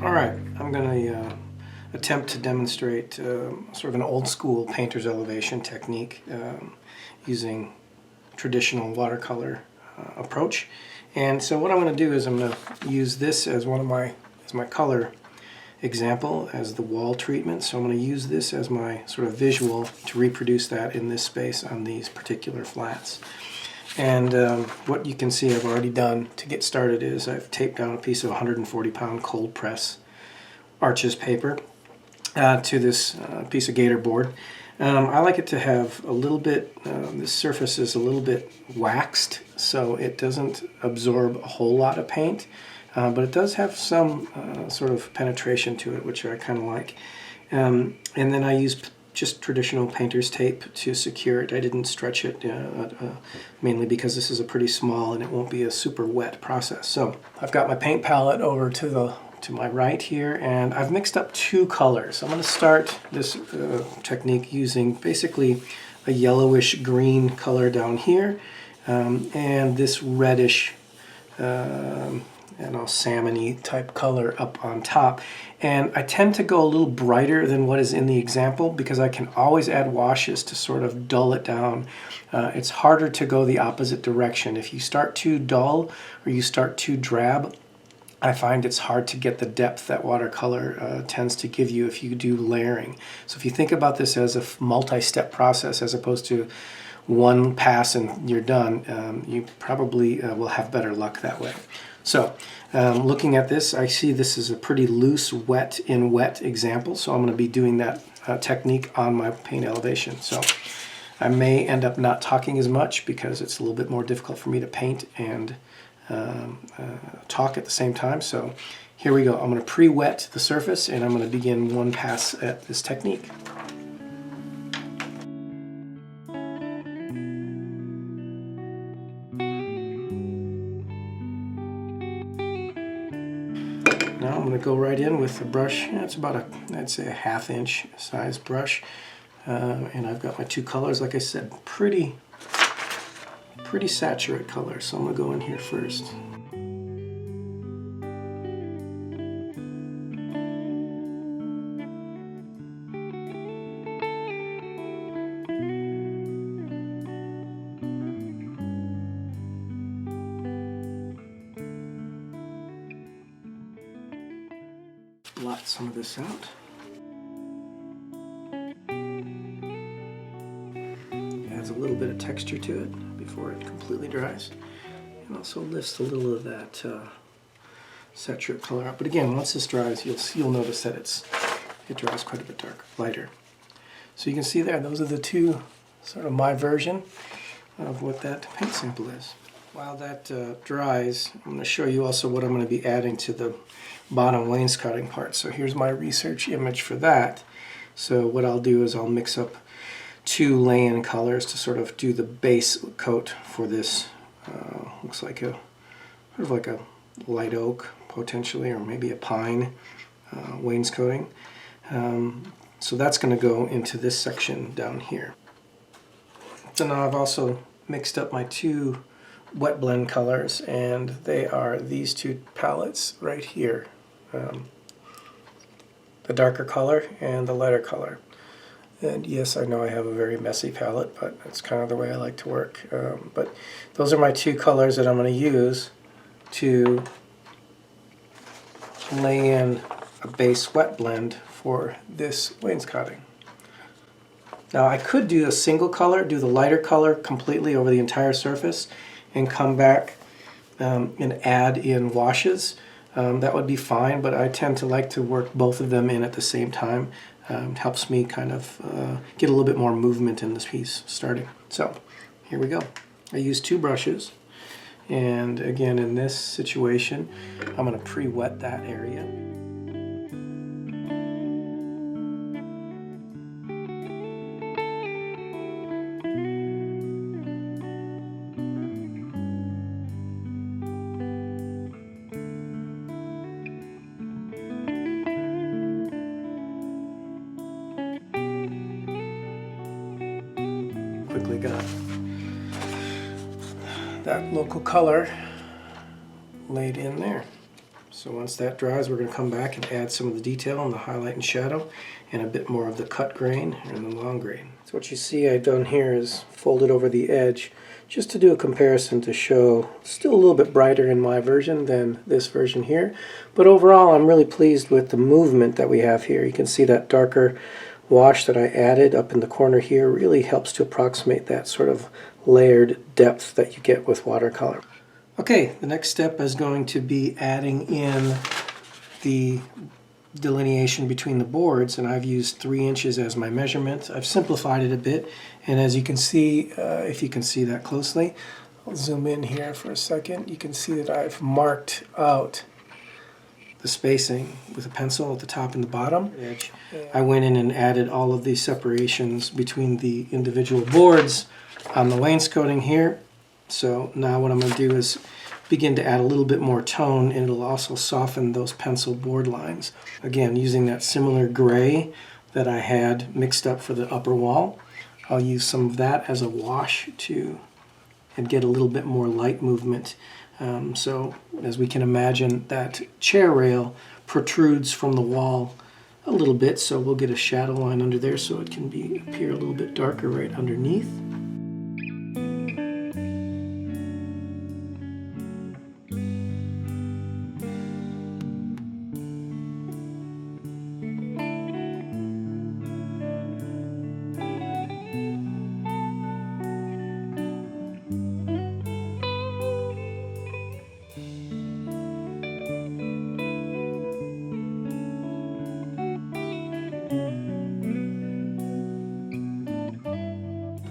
Alright, I'm going to attempt to demonstrate sort of an old school painter's elevation technique using traditional watercolor approach. And so what I'm going to do is I'm going to use this as my color example, as the wall treatment. So I'm going to use this as my sort of visual to reproduce that in this space on these particular flats. And what you can see I've already done to get started is I've taped down a piece of 140-pound cold press Arches paper to this piece of gator board. I like it to have a little bit, the surface is a little bit waxed, so it doesn't absorb a whole lot of paint, but it does have some sort of penetration to it, which I kind of like. And then I use just traditional painter's tape to secure it. I didn't stretch it, mainly because this is a pretty small and it won't be a super wet process. So I've got my paint palette over to my right here, and I've mixed up two colors. I'm going to start this technique using basically a yellowish green color down here, and this reddish salmon-y type color up on top. And I tend to go a little brighter than what is in the example because I can always add washes to sort of dull it down. It's harder to go the opposite direction. If you start too dull or you start too drab, I find it's hard to get the depth that watercolor tends to give you if you do layering. So if you think about this as a multi-step process as opposed to one pass and you're done, you probably will have better luck that way. So looking at this, I see this is a pretty loose wet in wet example, so I'm going to be doing that technique on my paint elevation. So I may end up not talking as much because it's a little bit more difficult for me to paint and talk at the same time. So here we go. I'm going to pre-wet the surface and I'm going to begin one pass at this technique. Now I'm going to go right in with the brush. It's about I'd say a 1/2 inch size brush, and I've got my two colors. Like I said, pretty saturate color. So I'm going to go in here first. Blot some of this out. Adds a little bit of texture to it before it completely dries, and also lifts a little of that saturate color out. But again, once this dries, you'll notice that it dries quite a bit darker, lighter. So you can see there, those are the two, sort of my version of what that paint sample is. While that dries, I'm going to show you also what I'm going to be adding to the bottom wainscoting part. So here's my research image for that. So what I'll do is I'll mix up two lay-in colors to sort of do the base coat for this. Looks like sort of like a light oak potentially, or maybe a pine wainscoting. So that's going to go into this section down here. So now I've also mixed up my two wet blend colors, and they are these two palettes right here. The darker color and the lighter color. And yes, I know I have a very messy palette, but that's kind of the way I like to work. But those are my two colors that I'm going to use to lay in a base wet blend for this wainscoting. Now I could do a single color, do the lighter color completely over the entire surface, and come back and add in washes. That would be fine, but I tend to like to work both of them in at the same time. It helps me kind of get a little bit more movement in this piece starting. So here we go. I use two brushes, and again in this situation I'm going to pre-wet that area. Quickly got that local color laid in there. So once that dries, we're going to come back and add some of the detail on the highlight and shadow and a bit more of the cut grain and the long grain. So what you see I've done here is folded over the edge just to do a comparison to show still a little bit brighter in my version than this version here. But overall I'm really pleased with the movement that we have here. You can see that darker wash that I added up in the corner here really helps to approximate that sort of layered depth that you get with watercolor. Okay, the next step is going to be adding in the delineation between the boards, and I've used 3 inches as my measurement. I've simplified it a bit, and as you can see, if you can see that closely, I'll zoom in here for a second. You can see that I've marked out the spacing with a pencil at the top and the bottom. I went in and added all of these separations between the individual boards on the wainscoting here. So now what I'm going to do is begin to add a little bit more tone, and it'll also soften those pencil board lines. Again, using that similar gray that I had mixed up for the upper wall, I'll use some of that as a wash and get a little bit more light movement. So as we can imagine, that chair rail protrudes from the wall a little bit, so we'll get a shadow line under there so it can appear a little bit darker right underneath.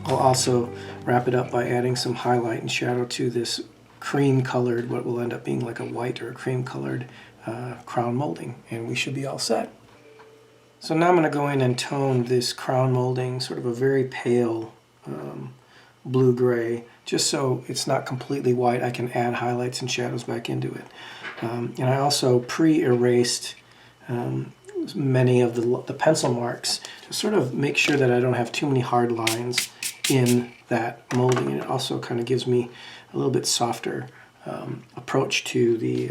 I'll also wrap it up by adding some highlight and shadow to this cream colored, what will end up being like a white or a cream colored crown molding, and we should be all set. So now I'm going to go in and tone this crown molding sort of a very pale blue-gray, just so it's not completely white. I can add highlights and shadows back into it. And I also pre-erased many of the pencil marks to sort of make sure that I don't have too many hard lines in that molding, and it also kind of gives me a little bit softer approach to the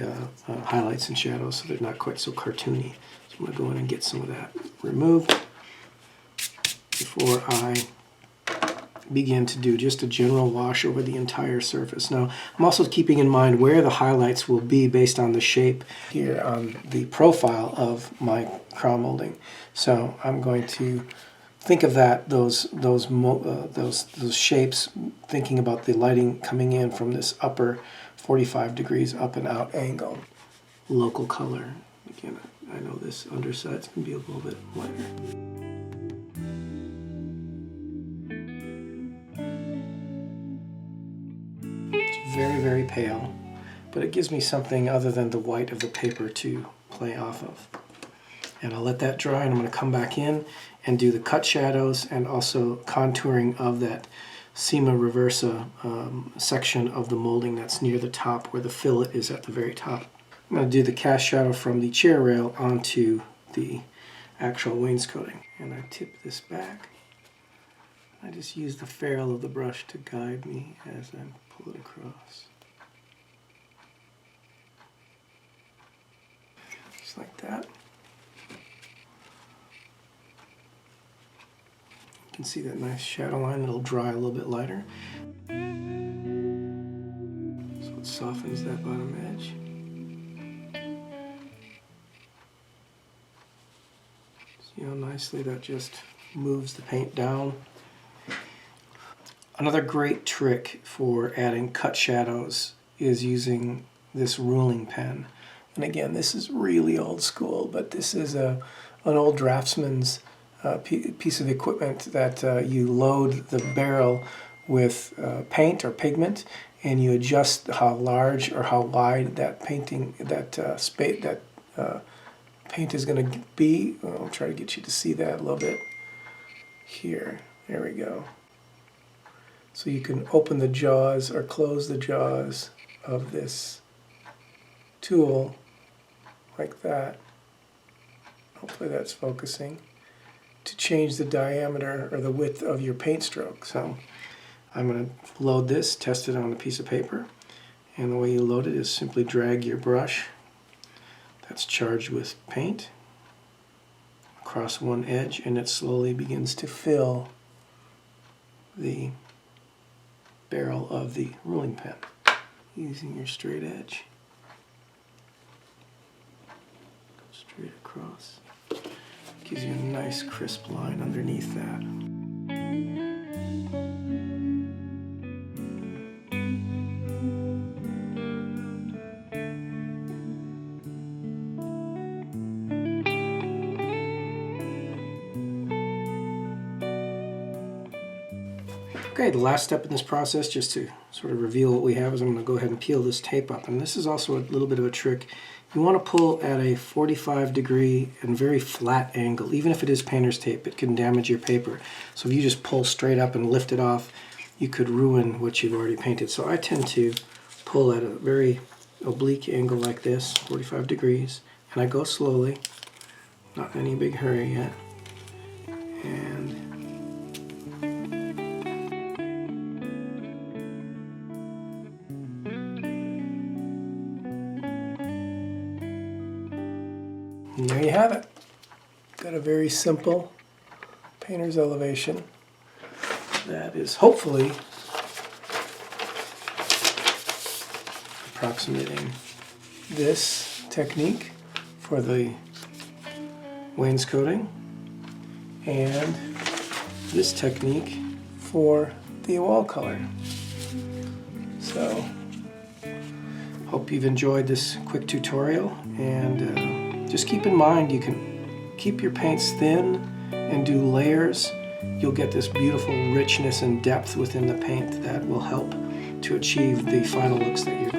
highlights and shadows, so they're not quite so cartoony. So I'm going to go in and get some of that removed before I begin to do just a general wash over the entire surface. Now, I'm also keeping in mind where the highlights will be based on the shape here on the profile of my crown molding. So I'm going to think of that, those shapes, thinking about the lighting coming in from this upper 45 degrees up and out angle. Local color. Again, I know this underside's going to be a little bit lighter. It's very, very pale, but it gives me something other than the white of the paper to play off of. And I'll let that dry, and I'm going to come back in and do the cut shadows and also contouring of that cima reversa section of the molding that's near the top where the fillet is at the very top. I'm going to do the cast shadow from the chair rail onto the actual wainscoting. And I tip this back. I just use the ferrule of the brush to guide me as I pull it across. Just like that. You can see that nice shadow line that'll dry a little bit lighter. So it softens that bottom edge. See how nicely that just moves the paint down. Another great trick for adding cut shadows is using this ruling pen. And again, this is really old school, but this is an old draftsman's piece of equipment that you load the barrel with paint or pigment, and you adjust how large or how wide that paint is going to be. I'll try to get you to see that a little bit here. There we go. So you can open the jaws or close the jaws of this tool like that. Hopefully that's focusing, to change the diameter or the width of your paint stroke. So I'm going to load this, test it on a piece of paper, and the way you load it is simply drag your brush that's charged with paint across one edge, and it slowly begins to fill the barrel of the rolling pin using your straight edge. Go straight across. Gives you a nice crisp line underneath that. Okay, the last step in this process, just to sort of reveal what we have, is I'm going to go ahead and peel this tape up. And this is also a little bit of a trick. You want to pull at a 45-degree and very flat angle. Even if it is painter's tape, it can damage your paper. So if you just pull straight up and lift it off, you could ruin what you've already painted. So I tend to pull at a very oblique angle like this, 45 degrees, and I go slowly, not in any big hurry yet. And there you have it. Got a very simple painter's elevation that is hopefully approximating this technique for the wainscoting and this technique for the wall color. So, hope you've enjoyed this quick tutorial, and just keep in mind you can keep your paints thin and do layers. You'll get this beautiful richness and depth within the paint that will help to achieve the final looks that you're